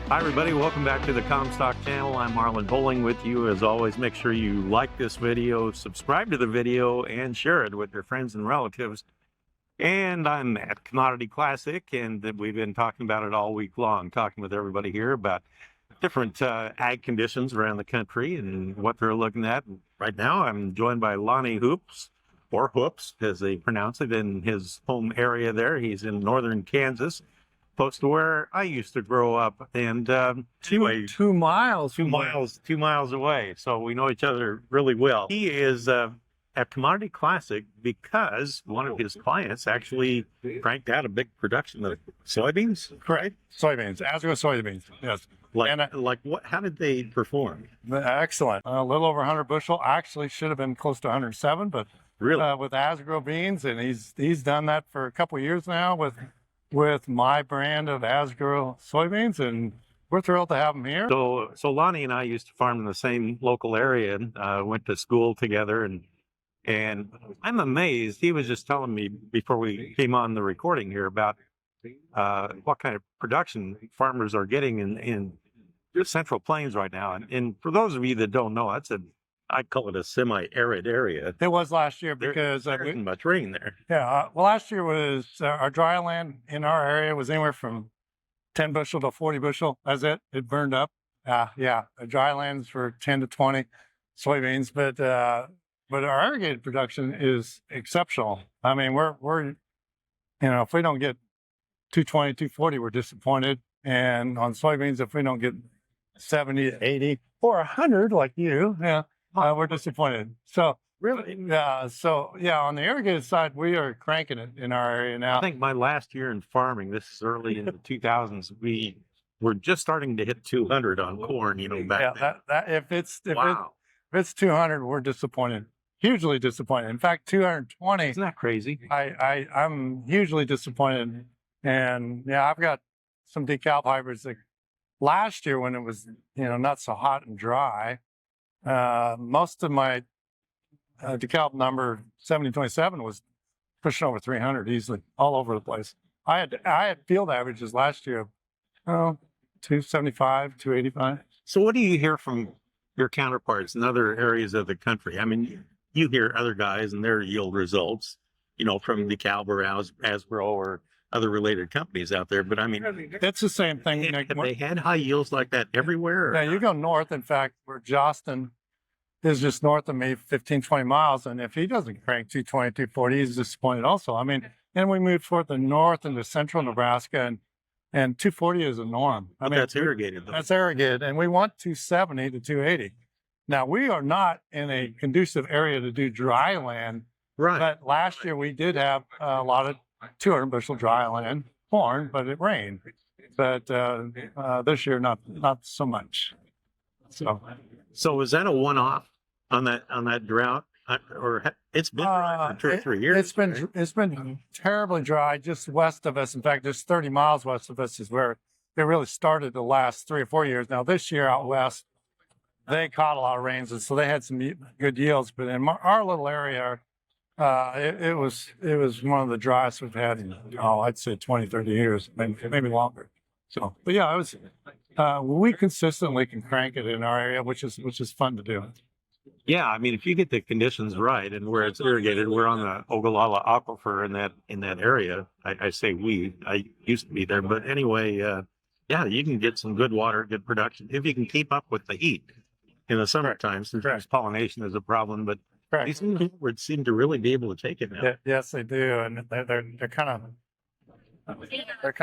Hi, everybody. Welcome back to the Comstock channel. I'm Marlin Bowling with you. As always, make sure you like this video, subscribe to the video, and share it with your friends and relatives. And I'm at Commodity Classic, and we've been talking about it all week long, talking with everybody here about different ag conditions around the country and what they're looking at. Right now, I'm joined by Lonnie Hoops, or Hoops, as they pronounce it, in his home area there. He's in northern Kansas, close to where I used to grow up, and anyway, 2 miles. 2 miles, 2 miles away. So we know each other really well. He is at Commodity Classic because one of his clients actually cranked out a big production of soybeans. Correct. Soybeans, Asgrow soybeans. Yes. Like what? How did they perform? Excellent. A little over 100 bushel. Actually, should have been close to 107, but Really? With Asgrow beans, and he's done that for a couple of years now with my brand of Asgrow soybeans, and we're thrilled to have him here. So Lonnie and I used to farm in the same local area, and went to school together, and I'm amazed. He was just telling me before we came on the recording here about what kind of production farmers are getting in the Central Plains right now. And for those of you that don't know, I call it a semi-arid area. It was last year because there isn't much rain there. Yeah, well, last year was our dry land in our area was anywhere from 10 bushel to 40 bushel. That's it. It burned up. Yeah, the dry lands for 10 to 20 soybeans, but our irrigated production is exceptional. I mean, we're if we don't get 220, 240, we're disappointed. And on soybeans, if we don't get 70, 80, or 100 like you, we're disappointed. So Really? on the irrigated side, we are cranking it in our area now. I think my last year in farming, this is early in the 2000s, we were just starting to hit 200 on corn, back then. If it's 200, we're disappointed, hugely disappointed. In fact, 220. Isn't that crazy? I'm hugely disappointed. And I've got some DeKalb hybrids that last year when it was not so hot and dry, most of my DeKalb number 7027 was pushing over 300 easily, all over the place. I had field averages last year of 275, 285. So what do you hear from your counterparts in other areas of the country? I mean, you hear other guys and their yield results, from DeKalb or Asgrow or other related companies out there. But I mean, it's the same thing. Have they had high yields like that everywhere? Yeah, you go north. In fact, where Jostin is just north of me, 15, 20 miles. And if he doesn't crank 220, 240, he's disappointed also. I mean, and we moved further north into central Nebraska, and 240 is a norm. I mean, that's irrigated, though. That's irrigated. And we want 270 to 280. Now, we are not in a conducive area to do dry land. Right. But last year we did have a lot of 200 bushel dry land corn, but it rained. But this year, not so much. So is that a one-off on that drought, or it's been dry for 2 or 3 years? It's been terribly dry just west of us. In fact, just 30 miles west of us is where it really started the last 3 or 4 years. Now this year out west, they caught a lot of rains, and so they had some good yields. But in our little area, it was one of the driest we've had in, I'd say 20, 30 years, maybe longer. So, but it was, we consistently can crank it in our area, which is fun to do. Yeah, I mean, if you get the conditions right and where it's irrigated, we're on the Ogallala Aquifer in that area. I say I used to be there, but anyway, you can get some good water, good production if you can keep up with the heat in the summertime. Sometimes pollination is a problem, but these hybrids seem to really be able to take it now. Yes, they do, and they're kind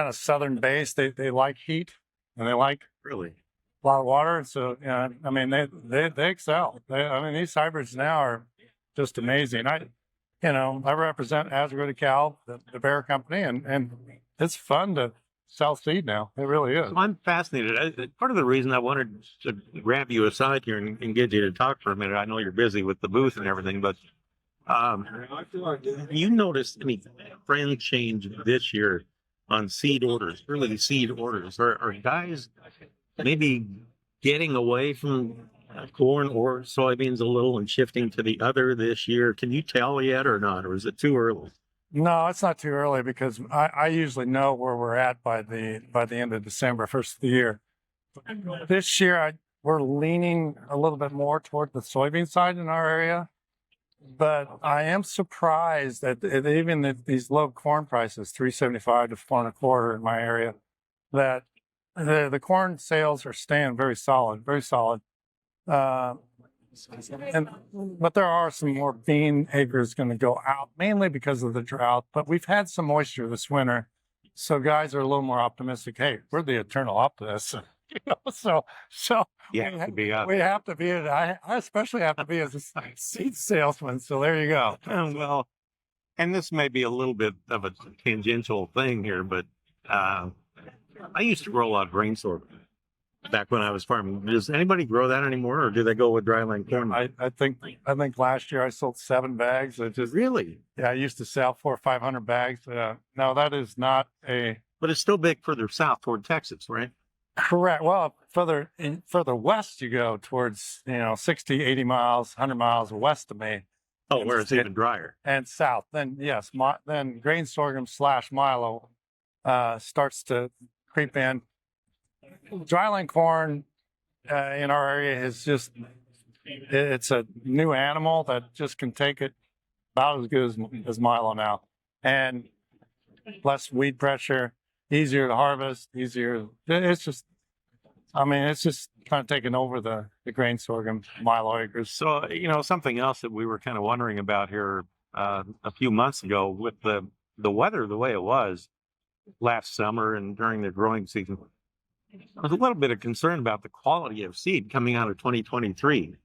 of southern based. They like heat, and they like really a lot of water. So I mean, they excel. These hybrids now are just amazing. I represent Asgrow DeKalb, the Bear Company, and it's fun to sell seed now. It really is. So I'm fascinated. Part of the reason I wanted to grab you aside here and get you to talk for a minute, I know you're busy with the booth and everything, but you noticed any trend change this year on seed orders, early seed orders? Are guys maybe getting away from corn or soybeans a little and shifting to the other this year? Can you tell yet or not, or is it too early? No, it's not too early because I usually know where we're at by the end of December, first of the year. This year, we're leaning a little bit more toward the soybean side in our area. But I am surprised that even at these low corn prices, 375 to 4.25 in my area, that the corn sales are staying very solid, very solid. But there are some more bean acres going to go out, mainly because of the drought. But we've had some moisture this winter, so guys are a little more optimistic. Hey, we're the eternal optimists. So You have to be up. we have to be. I especially have to be as a seed salesman. So there you go. Well, and this may be a little bit of a tangential thing here, but I used to grow a lot of grain sorghum back when I was farming. Does anybody grow that anymore, or do they go with dryland corn? I think last year I sold 7 bags. Really? Yeah, I used to sell 400 or 500 bags. No, that is not a. But it's still big further south toward Texas, right? Correct. Well, further west you go towards 60, 80 miles, 100 miles west of me. Oh, where it's even drier. And south. Then yes, then grain sorghum / milo starts to creep in. Dryland corn in our area is just, it's a new animal that just can take it about as good as milo now, and less weed pressure, easier to harvest, easier. It's just kind of taking over the grain sorghum milo acres. So, something else that we were kind of wondering about here a few months ago with the weather the way it was last summer and during the growing season, I was a little bit of concern about the quality of seed coming out of 2023.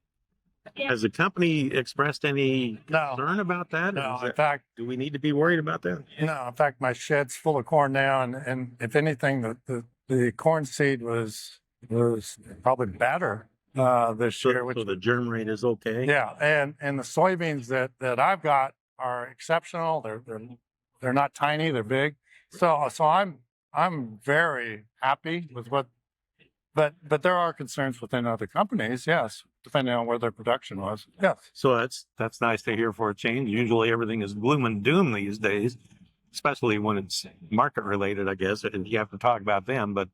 Has the company expressed any concern about that? No, in fact, do we need to be worried about that? No, in fact, my shed's full of corn now, and if anything, the corn seed was probably better this year. So the germ rate is okay. Yeah, and the soybeans that I've got are exceptional. They're not tiny, they're big. So I'm very happy with what. But there are concerns within other companies, yes, depending on where their production was. Yes. So that's nice to hear for a change. Usually everything is gloom and doom these days, especially when it's market related, I guess, and you have to talk about them. But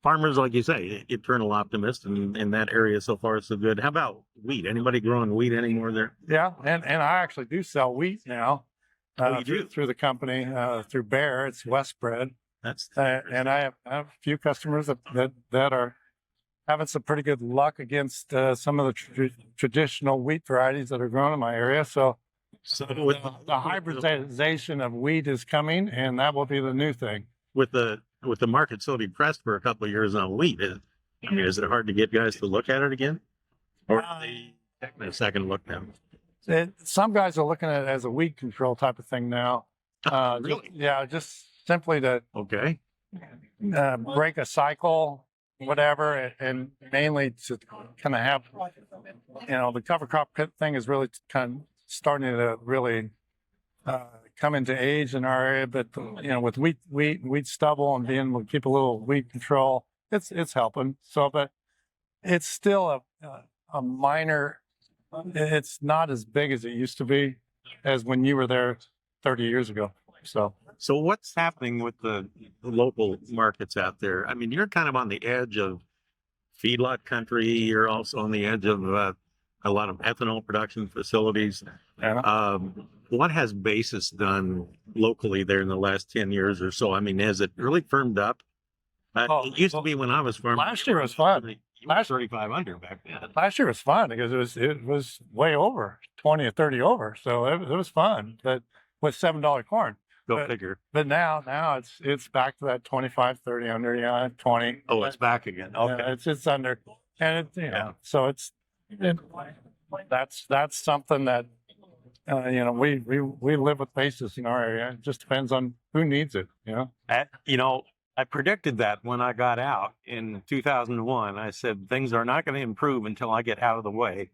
farmers, like you say, eternal optimist, and in that area so far so good. How about wheat? Anybody growing wheat anymore there? Yeah, and I actually do sell wheat now. You do? Through the company, through Bear. It's West Bread. That's and I have a few customers that are having some pretty good luck against some of the traditional wheat varieties that are grown in my area. So the hybridization of wheat is coming, and that will be the new thing. With the market so depressed for a couple of years on wheat, is it hard to get guys to look at it again, or are they taking a second look now? Some guys are looking at it as a weed control type of thing now. Really? Just simply to break a cycle, whatever, and mainly to kind of have, the cover crop thing is really kind of starting to really come into age in our area. But with wheat stubble and being able to keep a little weed control, it's helping. So, but it's still a minor. It's not as big as it used to be as when you were there 30 years ago. So what's happening with the local markets out there? I mean, you're kind of on the edge of feedlot country. You're also on the edge of a lot of ethanol production facilities. Yeah. What has basis done locally there in the last 10 years or so? I mean, has it really firmed up? It used to be when I was farming. Last year was fun. Last 35 under back then. Last year was fun because it was way over 20 or 30 over. So it was fun, but with $7 corn. Go figure. But now it's back to that 25, 30 under, 20. Oh, it's back again. Okay. Yeah, it's under, and so that's something that we live with basis in our area. It just depends on who needs it. I predicted that when I got out in 2001. I said things are not going to improve until I get out of the way.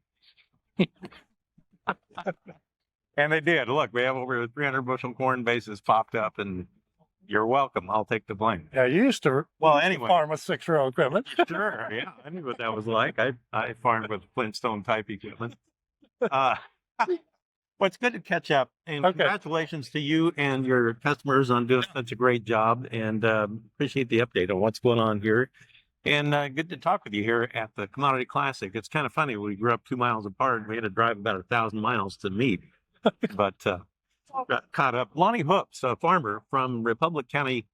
And they did. Look, we have over 300 bushel corn bases popped up, and you're welcome. I'll take the blame. Yeah, you used to. Anyway, farm with 6-row equipment. Sure. Yeah, I knew what that was like. I farmed with Flintstone type equipment. Well, it's good to catch up, and congratulations to you and your customers on doing such a great job, and appreciate the update on what's going on here And good to talk with you here at the Commodity Classic. It's kind of funny. We grew up 2 miles apart. We had to drive about 1,000 miles to meet, but got caught up. Lonnie Hoops, a farmer from Republic County,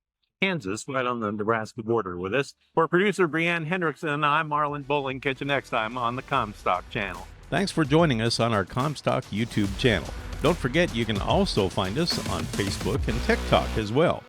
Kansas, right on the Nebraska border with us. For producer Brianne Hendrickson, I'm Marlin Bowling. Catch you next time on the Comstock Channel. Thanks for joining us on our Comstock YouTube channel. Don't forget you can also find us on Facebook and TikTok as well.